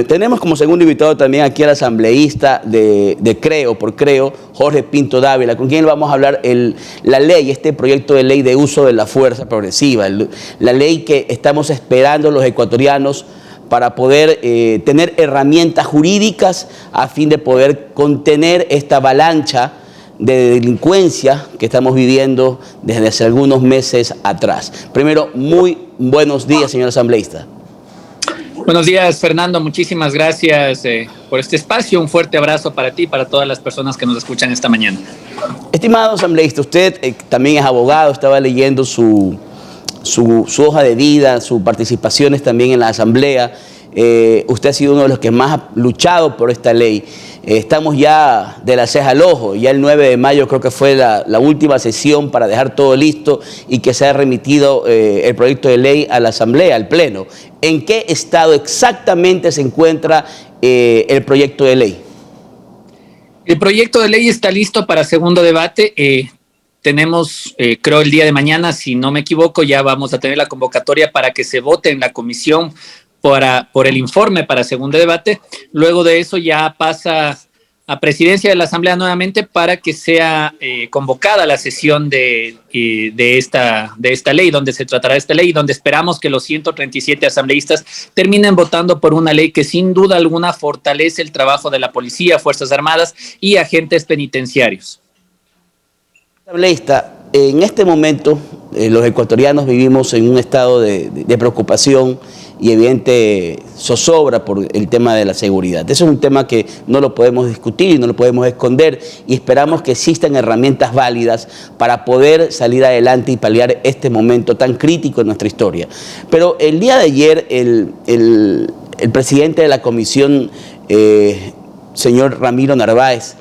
Tenemos como segundo invitado también aquí al asambleísta de Creo, por Creo, Jorge Pinto Dávila, con quien vamos a hablar la ley, este proyecto de ley de uso de la fuerza progresiva, la ley que estamos esperando los ecuatorianos para poder tener herramientas jurídicas a fin de poder contener esta avalancha de delincuencia que estamos viviendo desde hace algunos meses atrás. Primero, muy buenos días, señor asambleísta. Buenos días, Fernando. Muchísimas gracias por este espacio. Un fuerte abrazo para ti y para todas las personas que nos escuchan esta mañana. Estimado asambleísta, usted también es abogado, estaba leyendo su hoja de vida, sus participaciones también en la asamblea. Usted ha sido uno de los que más ha luchado por esta ley. Estamos ya de la ceja al ojo, ya el 9 de mayo creo que fue la última sesión para dejar todo listo y que se ha remitido el proyecto de ley a la asamblea, al pleno. ¿En qué estado exactamente se encuentra el proyecto de ley? El proyecto de ley está listo para segundo debate. Tenemos, creo el día de mañana, si no me equivoco, ya vamos a tener la convocatoria para que se vote en la comisión por el informe para segundo debate. Luego de eso ya pasa a presidencia de la Asamblea nuevamente para que sea convocada la sesión de esta ley, donde se tratará esta ley, donde esperamos que los 137 asambleístas terminen votando por una ley que sin duda alguna fortalece el trabajo de la policía, Fuerzas Armadas y agentes penitenciarios. Asambleísta, en este momento los ecuatorianos vivimos en un estado de preocupación y evidente zozobra por el tema de la seguridad. Eso es un tema que no lo podemos discutir y no lo podemos esconder y esperamos que existan herramientas válidas para poder salir adelante y paliar este momento tan crítico en nuestra historia. Pero el día de ayer el presidente de la comisión, señor Ramiro Narváez,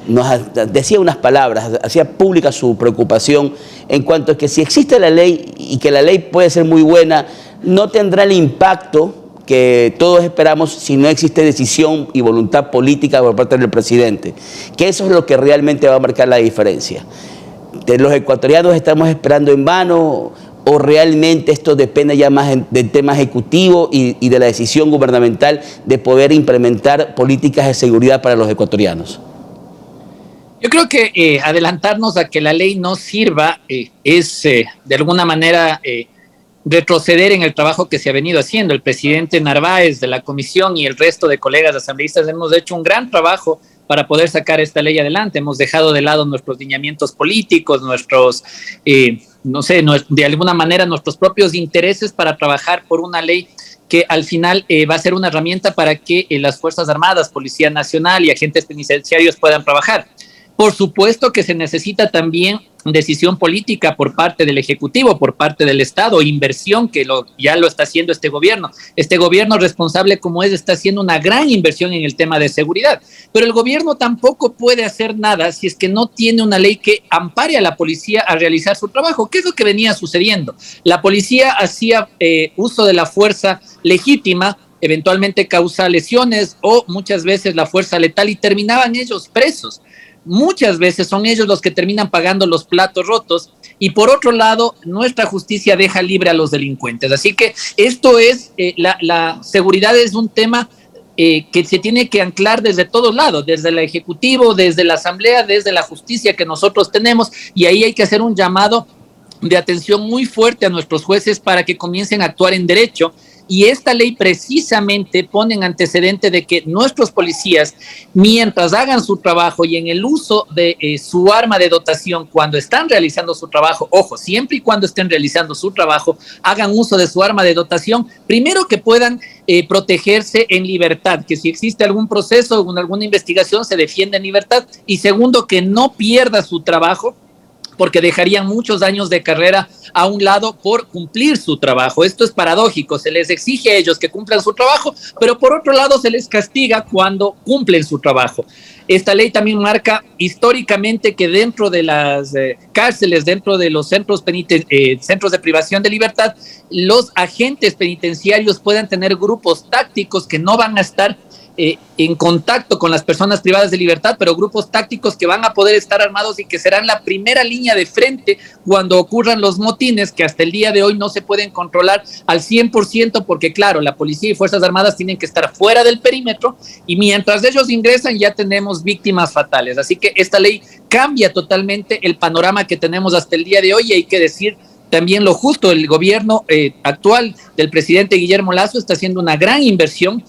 nos decía unas palabras, hacía pública su preocupación en cuanto a que si existe la ley y que la ley puede ser muy buena, no tendrá el impacto que todos esperamos si no existe decisión y voluntad política por parte del presidente, que eso es lo que realmente va a marcar la diferencia. ¿Los ecuatorianos estamos esperando en vano o realmente esto depende ya más del tema ejecutivo y de la decisión gubernamental de poder implementar políticas de seguridad para los ecuatorianos? Yo creo que adelantarnos a que la ley no sirva es de alguna manera retroceder en el trabajo que se ha venido haciendo. El presidente Narváez de la comisión y el resto de colegas asambleístas hemos hecho un gran trabajo para poder sacar esta ley adelante. Hemos dejado de lado nuestros lineamientos políticos, nuestros, de alguna manera nuestros propios intereses para trabajar por una ley que al final va a ser una herramienta para que las Fuerzas Armadas, Policía Nacional y agentes penitenciarios puedan trabajar. Por supuesto que se necesita también decisión política por parte del Ejecutivo, por parte del Estado, inversión que ya lo está haciendo este gobierno. Este gobierno responsable como es está haciendo una gran inversión en el tema de seguridad, pero el gobierno tampoco puede hacer nada si es que no tiene una ley que ampare a la policía a realizar su trabajo. ¿Qué es lo que venía sucediendo? La policía hacía uso de la fuerza legítima, eventualmente causa lesiones o muchas veces la fuerza letal y terminaban ellos presos. Muchas veces son ellos los que terminan pagando los platos rotos y por otro lado nuestra justicia deja libre a los delincuentes. Así que esto es, la seguridad es un tema que se tiene que anclar desde todos lados, desde el Ejecutivo, desde la Asamblea, desde la justicia que nosotros tenemos y ahí hay que hacer un llamado de atención muy fuerte a nuestros jueces para que comiencen a actuar en derecho. Y esta ley precisamente pone en antecedente de que nuestros policías, mientras hagan su trabajo y en el uso de su arma de dotación, cuando están realizando su trabajo, ojo, siempre y cuando estén realizando su trabajo, hagan uso de su arma de dotación, primero que puedan protegerse en libertad, que si existe algún proceso o alguna investigación se defienda en libertad, y segundo, que no pierda su trabajo, porque dejarían muchos años de carrera a un lado por cumplir su trabajo. Esto es paradójico, se les exige a ellos que cumplan su trabajo, pero por otro lado se les castiga cuando cumplen su trabajo. Esta ley también marca históricamente que dentro de las cárceles, dentro de los centros de privación de libertad, los agentes penitenciarios puedan tener grupos tácticos que no van a estar en contacto con las personas privadas de libertad, pero grupos tácticos que van a poder estar armados y que serán la primera línea de frente cuando ocurran los motines, que hasta el día de hoy no se pueden controlar al 100%, porque claro, la policía y Fuerzas Armadas tienen que estar fuera del perímetro, y mientras ellos ingresan ya tenemos víctimas fatales. Así que esta ley cambia totalmente el panorama que tenemos hasta el día de hoy, y hay que decir también lo justo: el gobierno actual del presidente Guillermo Lasso está haciendo una gran inversión.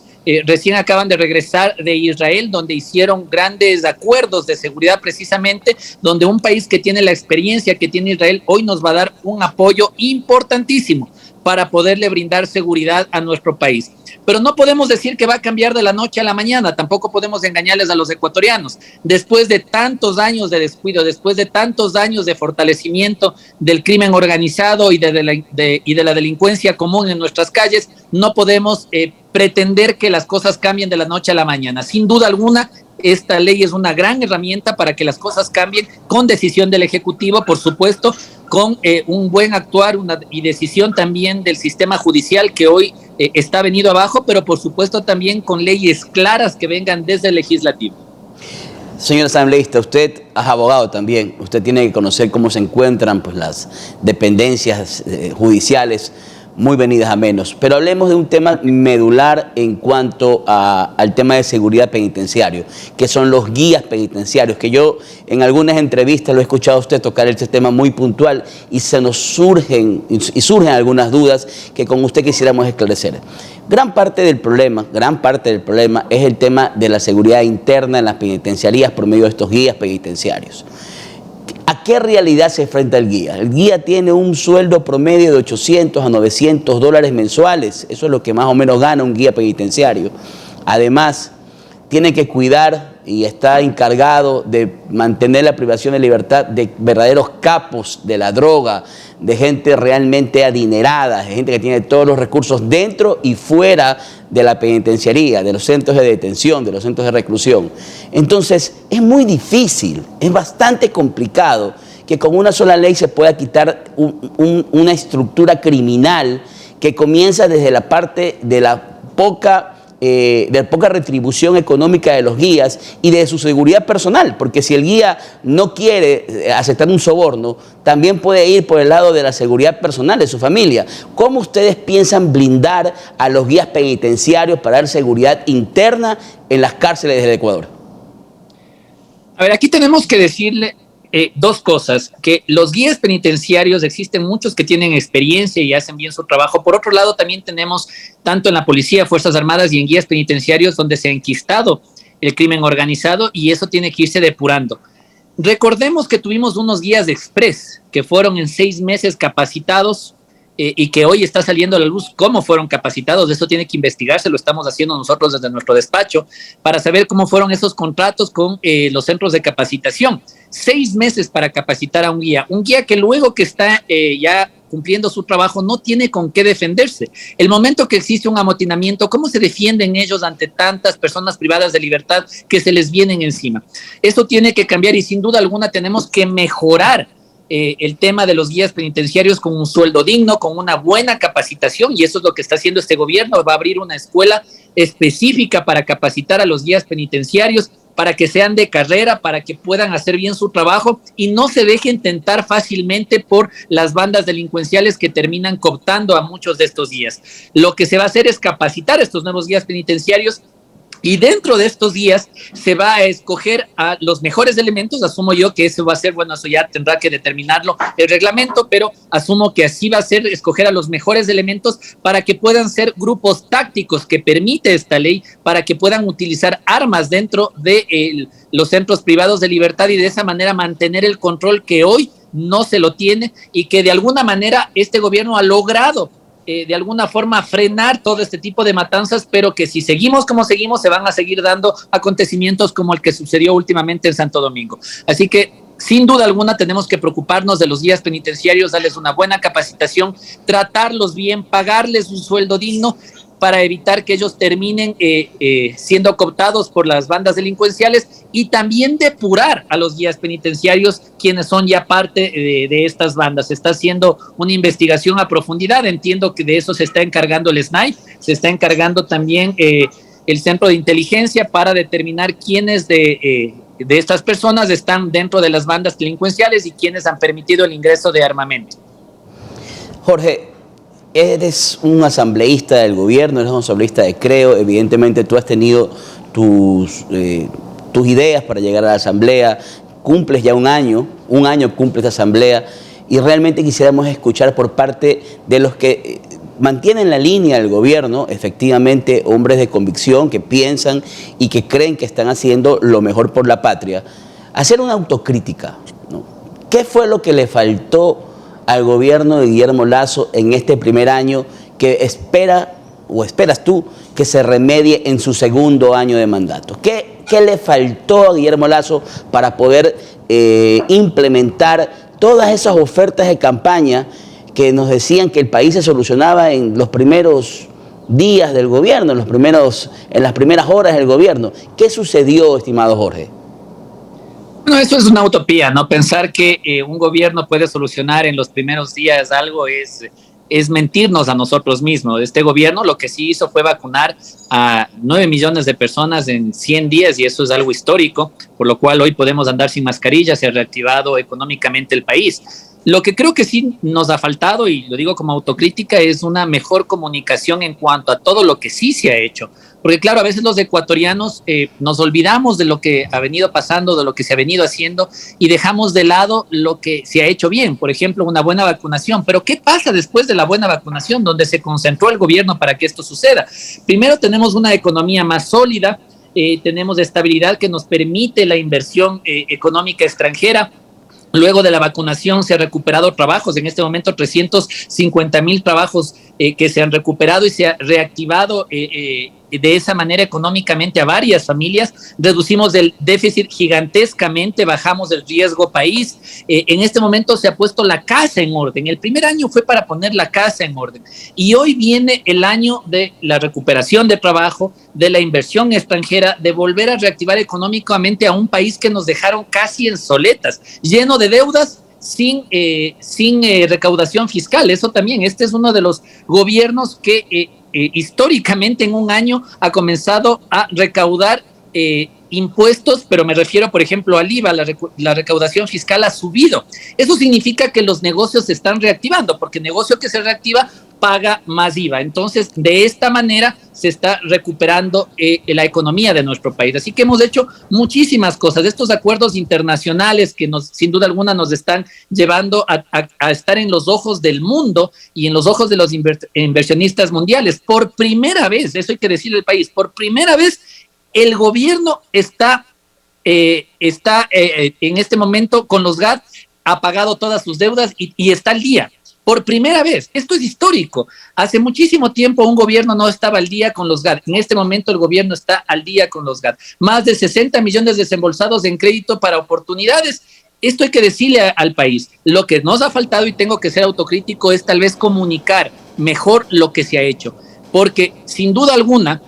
Recién acaban de regresar de Israel, donde hicieron grandes acuerdos de seguridad, precisamente donde un país que tiene la experiencia que tiene Israel hoy nos va a dar un apoyo importantísimo para poderle brindar seguridad a nuestro país. Pero no podemos decir que va a cambiar de la noche a la mañana, tampoco podemos engañarles a los ecuatorianos. Después de tantos años de descuido, después de tantos años de fortalecimiento del crimen organizado y de la delincuencia común en nuestras calles, no podemos pretender que las cosas cambien de la noche a la mañana. Sin duda alguna, esta ley es una gran herramienta para que las cosas cambien, con decisión del Ejecutivo, por supuesto, con un buen actuar y decisión también del sistema judicial, que hoy está venido abajo, pero por supuesto también con leyes claras que vengan desde el Legislativo. Señor asambleísta, usted es abogado también, usted tiene que conocer cómo se encuentran pues, las dependencias judiciales, muy venidas a menos. Pero hablemos de un tema medular en cuanto al tema de seguridad penitenciario, que son los guías penitenciarios, que yo en algunas entrevistas lo he escuchado a usted tocar este tema muy puntual, y surgen algunas dudas que con usted quisiéramos esclarecer. Gran parte del problema es el tema de la seguridad interna en las penitenciarías por medio de estos guías penitenciarios. ¿A qué realidad se enfrenta el guía? El guía tiene un sueldo promedio de 800 a 900 dólares mensuales. Eso es lo que más o menos gana un guía penitenciario. Además, tiene que cuidar y está encargado de mantener la privación de libertad de verdaderos capos de la droga, de gente realmente adinerada, de gente que tiene todos los recursos dentro y fuera de la penitenciaría, de los centros de detención, de los centros de reclusión. Entonces, es muy difícil, es bastante complicado que con una sola ley se pueda quitar una estructura criminal que comienza desde la parte de la poca retribución económica de los guías y de su seguridad personal, porque si el guía no quiere aceptar un soborno, también puede ir por el lado de la seguridad personal de su familia. ¿Cómo ustedes piensan blindar a los guías penitenciarios para dar seguridad interna en las cárceles del Ecuador? A ver, aquí tenemos que decirle dos cosas: que los guías penitenciarios, existen muchos que tienen experiencia y hacen bien su trabajo. Por otro lado, también tenemos, tanto en la policía, Fuerzas Armadas y en guías penitenciarios, donde se ha enquistado el crimen organizado, y eso tiene que irse depurando. Recordemos que tuvimos unos guías express que fueron en 6 meses capacitados, y que hoy está saliendo a la luz cómo fueron capacitados. Eso tiene que investigarse, lo estamos haciendo nosotros desde nuestro despacho, para saber cómo fueron esos contratos con los centros de capacitación. 6 meses para capacitar a un guía que luego que está ya cumpliendo su trabajo no tiene con qué defenderse. El momento que existe un amotinamiento, ¿cómo se defienden ellos ante tantas personas privadas de libertad que se les vienen encima? Eso tiene que cambiar, y sin duda alguna tenemos que mejorar el tema de los guías penitenciarios con un sueldo digno, con una buena capacitación, y eso es lo que está haciendo este gobierno. Va a abrir una escuela específica para capacitar a los guías penitenciarios, para que sean de carrera, para que puedan hacer bien su trabajo y no se dejen tentar fácilmente por las bandas delincuenciales que terminan cooptando a muchos de estos guías. Lo que se va a hacer es capacitar a estos nuevos guías penitenciarios, y dentro de estos días se va a escoger a los mejores elementos. Asumo yo que eso va a ser, bueno, eso ya tendrá que determinarlo el reglamento, pero asumo que así va a ser, escoger a los mejores elementos para que puedan ser grupos tácticos que permite esta ley, para que puedan utilizar armas dentro de los centros privados de libertad, y de esa manera mantener el control que hoy no se lo tiene, y que de alguna manera este gobierno ha logrado de alguna forma frenar todo este tipo de matanzas, pero que si seguimos como seguimos se van a seguir dando acontecimientos como el que sucedió últimamente en Santo Domingo. Así que sin duda alguna tenemos que preocuparnos de los guías penitenciarios, darles una buena capacitación, tratarlos bien, pagarles un sueldo digno, para evitar que ellos terminen siendo cooptados por las bandas delincuenciales, y también depurar a los guías penitenciarios, quienes son ya parte de estas bandas. Se está haciendo una investigación a profundidad. Entiendo que de eso se está encargando el SNAI, se está encargando también el centro de inteligencia para determinar quiénes de estas personas están dentro de las bandas delincuenciales y quiénes han permitido el ingreso de armamento. Jorge, eres un asambleísta del gobierno, eres un asambleísta de Creo, evidentemente tú has tenido tus ideas para llegar a la asamblea, cumples ya un año cumple esta asamblea, y realmente quisiéramos escuchar por parte de los que mantienen la línea del gobierno, efectivamente hombres de convicción que piensan y que creen que están haciendo lo mejor por la patria, hacer una autocrítica, ¿no? ¿Qué fue lo que le faltó al gobierno de Guillermo Lasso en este primer año que espera o esperas tú que se remedie en su segundo año de mandato? ¿Qué le faltó a Guillermo Lasso para poder implementar todas esas ofertas de campaña que nos decían que el país se solucionaba en los primeros días del gobierno, en las primeras horas del gobierno? ¿Qué sucedió, estimado Jorge? Bueno, eso es una utopía, ¿no? Pensar que un gobierno puede solucionar en los primeros días algo es mentirnos a nosotros mismos. Este gobierno lo que sí hizo fue vacunar a 9 millones de personas en 100 días y eso es algo histórico, por lo cual hoy podemos andar sin mascarilla, se ha reactivado económicamente el país. Lo que creo que sí nos ha faltado, y lo digo como autocrítica, es una mejor comunicación en cuanto a todo lo que sí se ha hecho. Porque claro, a veces los ecuatorianos nos olvidamos de lo que ha venido pasando, de lo que se ha venido haciendo y dejamos de lado lo que se ha hecho bien. Por ejemplo, una buena vacunación. Pero ¿qué pasa después de la buena vacunación? Donde se concentró el gobierno para que esto suceda. Primero tenemos una economía más sólida, tenemos estabilidad que nos permite la inversión económica extranjera. Luego de la vacunación se han recuperado trabajos, en este momento 350,000 trabajos que se han recuperado y se ha reactivado de esa manera económicamente a varias familias. Reducimos el déficit gigantescamente, bajamos el riesgo país. En este momento se ha puesto la casa en orden. El primer año fue para poner la casa en orden. Y hoy viene el año de la recuperación de trabajo, de la inversión extranjera, de volver a reactivar económicamente a un país que nos dejaron casi en soletas, lleno de deudas, sin recaudación fiscal. Eso también, este es uno de los gobiernos que históricamente en un año ha comenzado a recaudar impuestos, pero me refiero, por ejemplo, al IVA, la recaudación fiscal ha subido. Eso significa que los negocios se están reactivando, porque negocio que se reactiva paga más IVA. Entonces, de esta manera se está recuperando la economía de nuestro país. Así que hemos hecho muchísimas cosas. Estos acuerdos internacionales que sin duda alguna nos están llevando a estar en los ojos del mundo y en los ojos de los inversionistas mundiales. Por primera vez, eso hay que decirle al país, por primera vez el gobierno está en este momento con los GAT, ha pagado todas sus deudas y está al día. Por primera vez, esto es histórico. Hace muchísimo tiempo un gobierno no estaba al día con los GAT. En este momento el gobierno está al día con los GAT. Más de 60 millones desembolsados en crédito para oportunidades. Esto hay que decirle al país. Lo que nos ha faltado, y tengo que ser autocrítico, es tal vez comunicar mejor lo que se ha hecho. Porque sin duda alguna,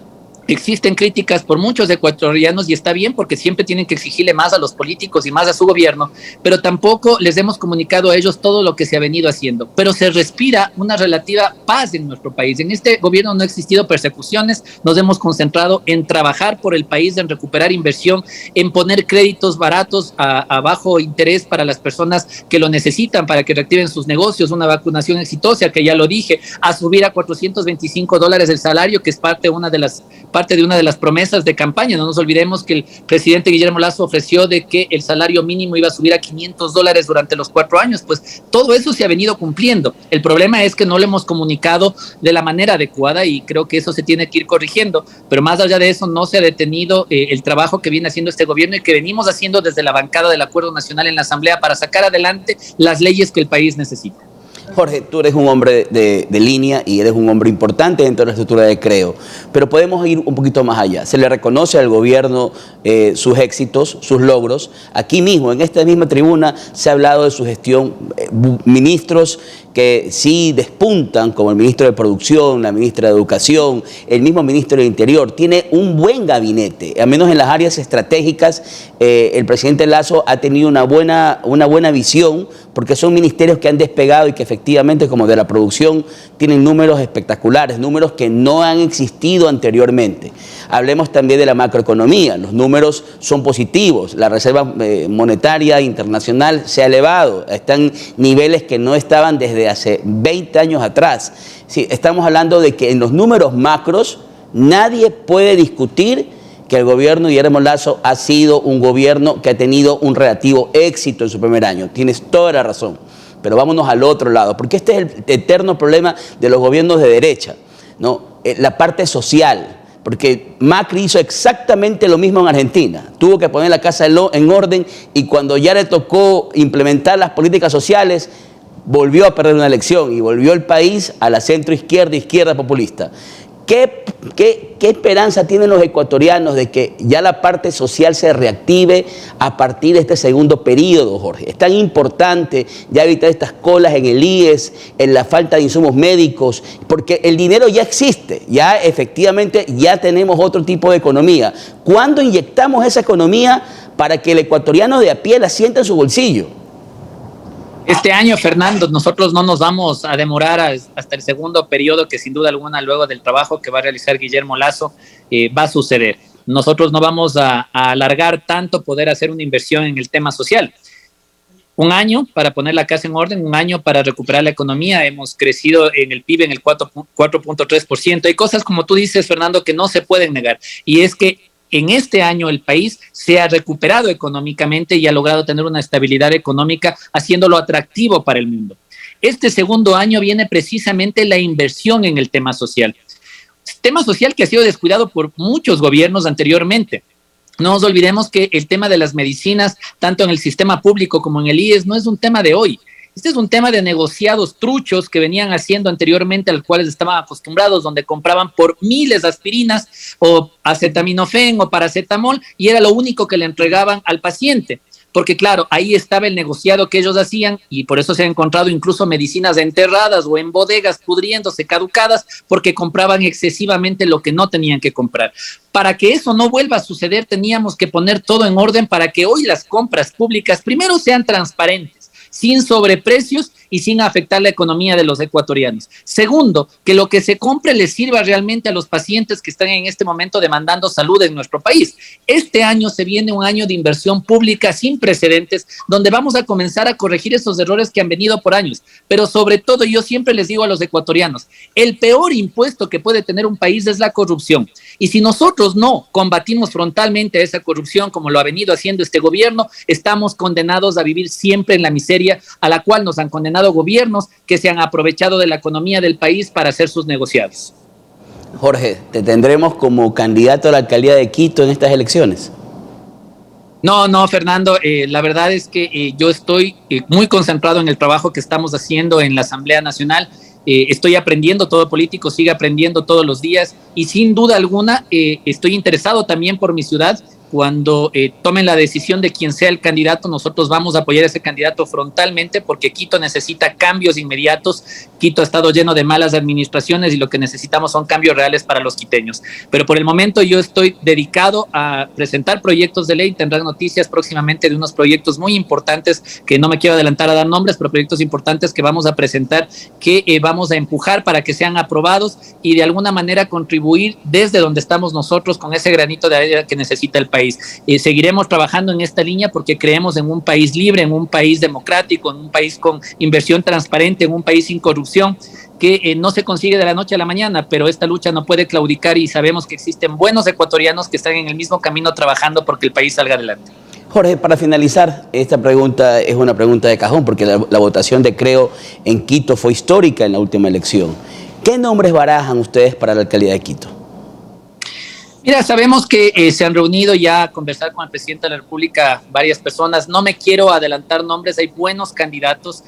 existen críticas por muchos ecuatorianos y está bien porque siempre tienen que exigirle más a los políticos y más a su gobierno, pero tampoco les hemos comunicado a ellos todo lo que se ha venido haciendo. Pero se respira una relativa paz en nuestro país. En este gobierno no ha existido persecuciones, nos hemos concentrado en trabajar por el país, en recuperar inversión, en poner créditos baratos a bajo interés para las personas que lo necesitan, para que reactiven sus negocios, una vacunación exitosa, que ya lo dije, a subir a $425 el salario, que es parte de una de las promesas de campaña. No nos olvidemos que el presidente Guillermo Lasso ofreció de que el salario mínimo iba a subir a $500 durante los 4 años. Pues todo eso se ha venido cumpliendo. El problema es que no lo hemos comunicado de la manera adecuada y creo que eso se tiene que ir corrigiendo. Pero más allá de eso, no se ha detenido el trabajo que viene haciendo este gobierno y que venimos haciendo desde la bancada del Acuerdo Nacional en la Asamblea para sacar adelante las leyes que el país necesita. Jorge, tú eres un hombre de línea y eres un hombre importante dentro de la estructura de Creo, pero podemos ir un poquito más allá. Se le reconoce al gobierno sus éxitos, sus logros. Aquí mismo, en esta misma tribuna, se ha hablado de su gestión. Ministros que sí despuntan, como el ministro de Producción, la ministra de Educación, el mismo ministro del Interior. Tiene un buen gabinete, al menos en las áreas estratégicas. El presidente Lasso ha tenido una buena visión, porque son ministerios que han despegado y que efectivamente, como de la producción, tienen números espectaculares, números que no han existido anteriormente. Hablemos también de la macroeconomía. Los números son positivos. La reserva monetaria internacional se ha elevado. Están en niveles que no estaban desde hace 20 años atrás. Sí, estamos hablando de que en los números macros nadie puede discutir que el gobierno de Guillermo Lasso ha sido un gobierno que ha tenido un relativo éxito en su primer año. Tienes toda la razón. Pero vámonos al otro lado, porque este es el eterno problema de los gobiernos de derecha, ¿no? La parte social, porque Macri hizo exactamente lo mismo en Argentina. Tuvo que poner la casa en orden y cuando ya le tocó implementar las políticas sociales, volvió a perder una elección y volvió el país a la centroizquierda, izquierda populista. ¿Qué esperanza tienen los ecuatorianos de que ya la parte social se reactive a partir de este segundo periodo, Jorge? Es tan importante ya evitar estas colas en el IES, en la falta de insumos médicos, porque el dinero ya existe, ya efectivamente ya tenemos otro tipo de economía. ¿Cuándo inyectamos esa economía para que el ecuatoriano de a pie la sienta en su bolsillo? Este año, Fernando, nosotros no nos vamos a demorar hasta el segundo periodo que sin duda alguna, luego del trabajo que va a realizar Guillermo Lasso, va a suceder. Nosotros no vamos a alargar tanto poder hacer una inversión en el tema social. Un año para poner la casa en orden, un año para recuperar la economía. Hemos crecido en el PIB en el 4.3%. Hay cosas, como tú dices, Fernando, que no se pueden negar. Y es que en este año el país se ha recuperado económicamente y ha logrado tener una estabilidad económica, haciéndolo atractivo para el mundo. Este segundo año viene precisamente la inversión en el tema social. Tema social que ha sido descuidado por muchos gobiernos anteriormente. No nos olvidemos que el tema de las medicinas, tanto en el sistema público como en el IES, no es un tema de hoy. Este es un tema de negociados truchos que venían haciendo anteriormente, a los cuales estaban acostumbrados, donde compraban por miles de aspirinas o acetaminofén o paracetamol y era lo único que le entregaban al paciente. Porque claro, ahí estaba el negociado que ellos hacían y por eso se han encontrado incluso medicinas enterradas o en bodegas pudriéndose, caducadas, porque compraban excesivamente lo que no tenían que comprar. Para que eso no vuelva a suceder, teníamos que poner todo en orden para que hoy las compras públicas primero sean transparentes, sin sobreprecios y sin afectar la economía de los ecuatorianos. Segundo, que lo que se compre les sirva realmente a los pacientes que están en este momento demandando salud en nuestro país. Este año se viene un año de inversión pública sin precedentes, donde vamos a comenzar a corregir esos errores que han venido por años. Pero sobre todo, yo siempre les digo a los ecuatorianos, el peor impuesto que puede tener un país es la corrupción. Y si nosotros no combatimos frontalmente esa corrupción, como lo ha venido haciendo este gobierno, estamos condenados a vivir siempre en la miseria a la cual nos han condenado gobiernos que se han aprovechado de la economía del país para hacer sus negociados. Jorge, ¿te tendremos como candidato a la alcaldía de Quito en estas elecciones? No, Fernando, la verdad es que yo estoy muy concentrado en el trabajo que estamos haciendo en la Asamblea Nacional. Estoy aprendiendo, todo político sigue aprendiendo todos los días y sin duda alguna estoy interesado también por mi ciudad. Cuando tomen la decisión de quién sea el candidato, nosotros vamos a apoyar a ese candidato frontalmente porque Quito necesita cambios inmediatos. Quito ha estado lleno de malas administraciones y lo que necesitamos son cambios reales para los quiteños. Pero por el momento yo estoy dedicado a presentar proyectos de ley. Tendrán noticias próximamente de unos proyectos muy importantes que no me quiero adelantar a dar nombres, pero proyectos importantes que vamos a presentar, que vamos a empujar para que sean aprobados y de alguna manera contribuir desde donde estamos nosotros con ese granito de arena que necesita el país. Seguiremos trabajando en esta línea porque creemos en un país libre, en un país democrático, en un país con inversión transparente, en un país sin corrupción, que no se consigue de la noche a la mañana, pero esta lucha no puede claudicar y sabemos que existen buenos ecuatorianos que están en el mismo camino trabajando porque el país salga adelante. Jorge, para finalizar, esta pregunta es una pregunta de cajón porque la votación de Creo en Quito fue histórica en la última elección. ¿Qué nombres barajan ustedes para la alcaldía de Quito? Mira, sabemos que se han reunido ya a conversar con el presidente de la República varias personas. No me quiero adelantar nombres, hay buenos candidatos.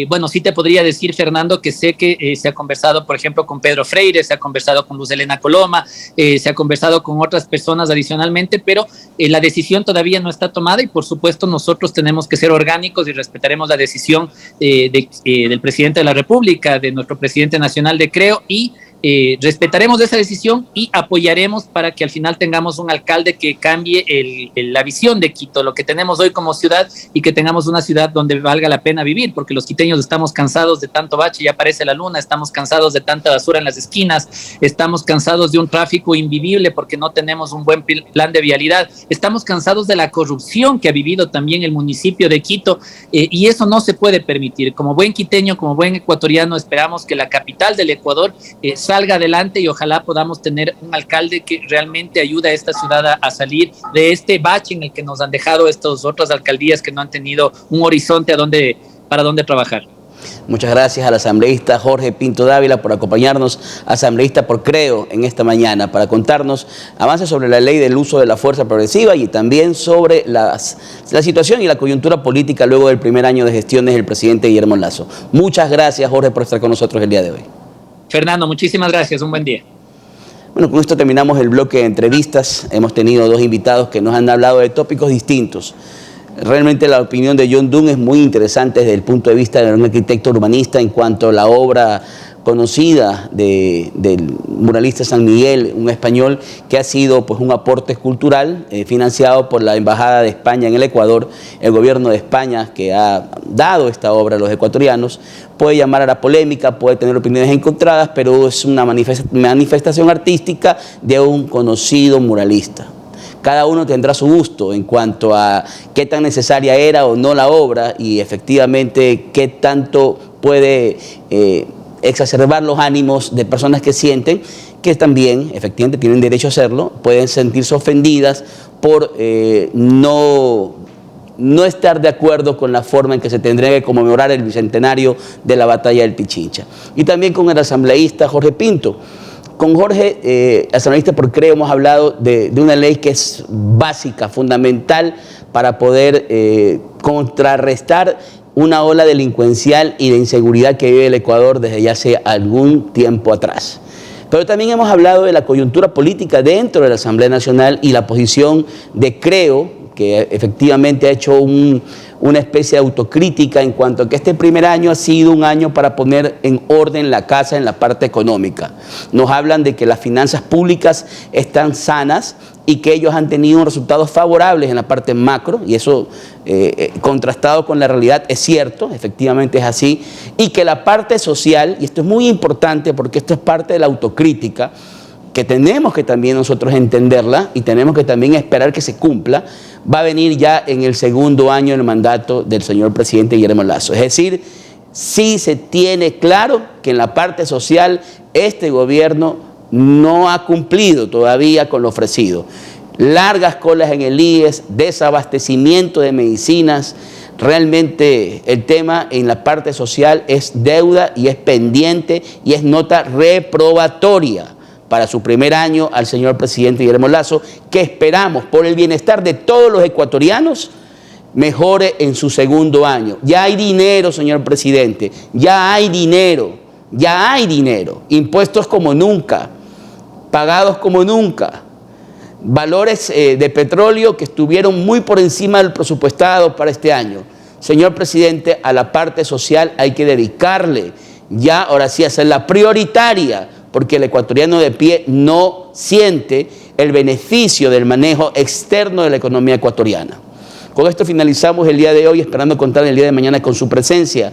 Bueno, sí te podría decir, Fernando, que sé que se ha conversado, por ejemplo, con Pedro Freire, se ha conversado con Luz Helena Coloma, se ha conversado con otras personas adicionalmente, pero la decisión todavía no está tomada y, por supuesto, nosotros tenemos que ser orgánicos y respetaremos la decisión del presidente de la República, de nuestro presidente nacional de Creo y respetaremos esa decisión y apoyaremos para que al final tengamos un alcalde que cambie la visión de Quito, lo que tenemos hoy como ciudad, y que tengamos una ciudad donde valga la pena vivir, porque los quiteños estamos cansados de tanto bache, ya aparece la luna, estamos cansados de tanta basura en las esquinas, estamos cansados de un tráfico invivible porque no tenemos un buen plan de vialidad, estamos cansados de la corrupción que ha vivido también el municipio de Quito, y eso no se puede permitir. Como buen quiteño, como buen ecuatoriano, esperamos que la capital del Ecuador salga adelante y ojalá podamos tener un alcalde que realmente ayude a esta ciudad a salir de este bache en el que nos han dejado estas otras alcaldías que no han tenido un horizonte para dónde trabajar. Muchas gracias al asambleísta Jorge Pinto Dávila por acompañarnos, asambleísta por Creo, en esta mañana, para contarnos avances sobre la ley del uso de la fuerza progresiva y también sobre la situación y la coyuntura política luego del primer año de gestiones del presidente Guillermo Lasso. Muchas gracias, Jorge, por estar con nosotros el día de hoy. Fernando, muchísimas gracias, un buen día. Bueno, con esto terminamos el bloque de entrevistas. Hemos tenido dos invitados que nos han hablado de tópicos distintos. Realmente la opinión de John Dunn es muy interesante desde el punto de vista de un arquitecto urbanista en cuanto a la obra conocida del muralista San Miguel, un español que ha sido pues un aporte cultural financiado por la Embajada de España en el Ecuador. El gobierno de España, que ha dado esta obra a los ecuatorianos, puede llamar a la polémica, puede tener opiniones encontradas, pero es una manifestación artística de un conocido muralista. Cada uno tendrá su gusto en cuanto a qué tan necesaria era o no la obra y efectivamente qué tanto puede exacerbar los ánimos de personas que sienten que también efectivamente tienen derecho a hacerlo, pueden sentirse ofendidas por no estar de acuerdo con la forma en que se tendría que conmemorar el bicentenario de la batalla del Pichincha. Y también con el asambleísta Jorge Pinto. Con Jorge, asambleísta por Creo, hemos hablado de una ley que es básica, fundamental para poder contrarrestar una ola delincuencial y de inseguridad que vive el Ecuador desde ya hace algún tiempo atrás. Pero también hemos hablado de la coyuntura política dentro de la Asamblea Nacional y la posición de Creo, que efectivamente ha hecho una especie de autocrítica en cuanto a que este primer año ha sido un año para poner en orden la casa en la parte económica. Nos hablan de que las finanzas públicas están sanas y que ellos han tenido resultados favorables en la parte macro, y eso contrastado con la realidad es cierto, efectivamente es así, y que la parte social, y esto es muy importante porque esto es parte de la autocrítica, que tenemos que también nosotros entenderla y tenemos que también esperar que se cumpla, va a venir ya en el segundo año del mandato del señor presidente Guillermo Lasso. Es decir, sí se tiene claro que en la parte social este gobierno no ha cumplido todavía con lo ofrecido. Largas colas en el IES, desabastecimiento de medicinas. Realmente el tema en la parte social es deuda y es pendiente y es nota reprobatoria para su primer año al señor presidente Guillermo Lasso, que esperamos por el bienestar de todos los ecuatorianos mejore en su segundo año. Ya hay dinero, señor presidente, ya hay dinero, impuestos como nunca, pagados como nunca, valores de petróleo que estuvieron muy por encima del presupuestado para este año. Señor presidente, a la parte social hay que dedicarle ya, ahora sí, hacerla prioritaria, porque el ecuatoriano de pie no siente el beneficio del manejo externo de la economía ecuatoriana. Con esto finalizamos el día de hoy, esperando contar el día de mañana con su presencia.